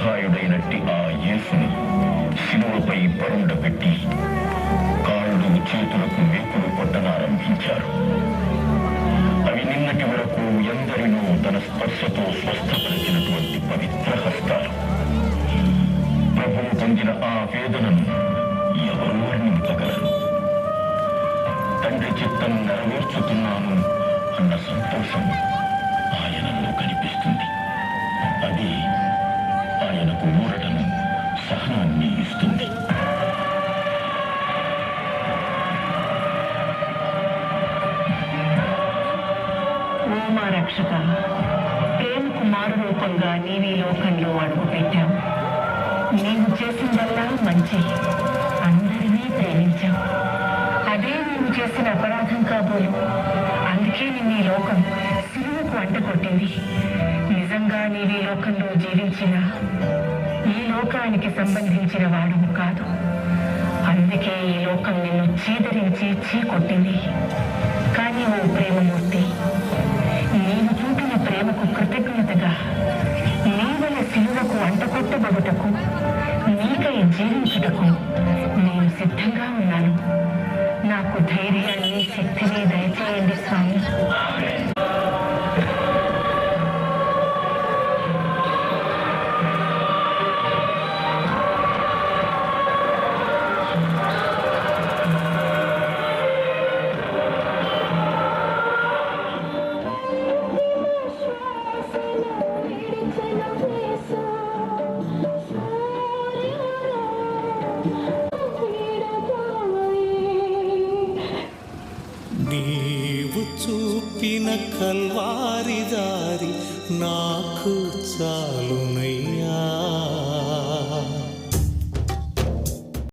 నిస్సహాయుడైనట్టి ఆ యేసుని శిలువపై పరుండబెట్టి కాళ్ళు చేతులకు మేకులు కొట్టనారంభించారు. అవి నిన్నటి వరకు ఎందరినో తన స్పర్శతో స్వస్థపరిచినటువంటి పవిత్ర హస్తాలు. ప్రభువు పొందిన ఆ వేదనను ఎవరూ వర్ణించగలరు. తండ్రి చిత్తం నెరవేర్చుతున్నాను అన్న సంతోషం ఆయనలో కనిపిస్తుంది. అది ఆయనకు ఊరటను, సహనాన్ని ఇస్తుంది. ఓ మా రక్షక, ప్రేమకు మారు రూపంగా నీవీ లోకంలో అడుగుపెట్టావు. నీవు చేసిందల్లా మంచి, అందరినీ ప్రేమించావు. అదే నీవు చేసిన అపరాధం కాబోలు. అందుకే నిన్నీ లోకం సిలువకు అంటకొట్టింది. నిజంగా నీవీ లోకంలో జీవించిన ఈ లోకానికి సంబంధించిన వాడువు కాదు. అందుకే ఈ లోకం నిన్ను చీదరించి చీకొట్టింది. కానీ ఓ ప్రేమమూర్తి, నీవు చూపిన ప్రేమకు కృతజ్ఞతగా నీవల సిలువకు అంటకొట్టబడుటకు, నీకై జీవించుటకు నేను సిద్ధంగా ఉన్నాను. నాకు ధైర్యాన్ని, శక్తిని దయచేయండి స్వామి. నీవు చూపిన కల్వారి దారి నాకు చాలును.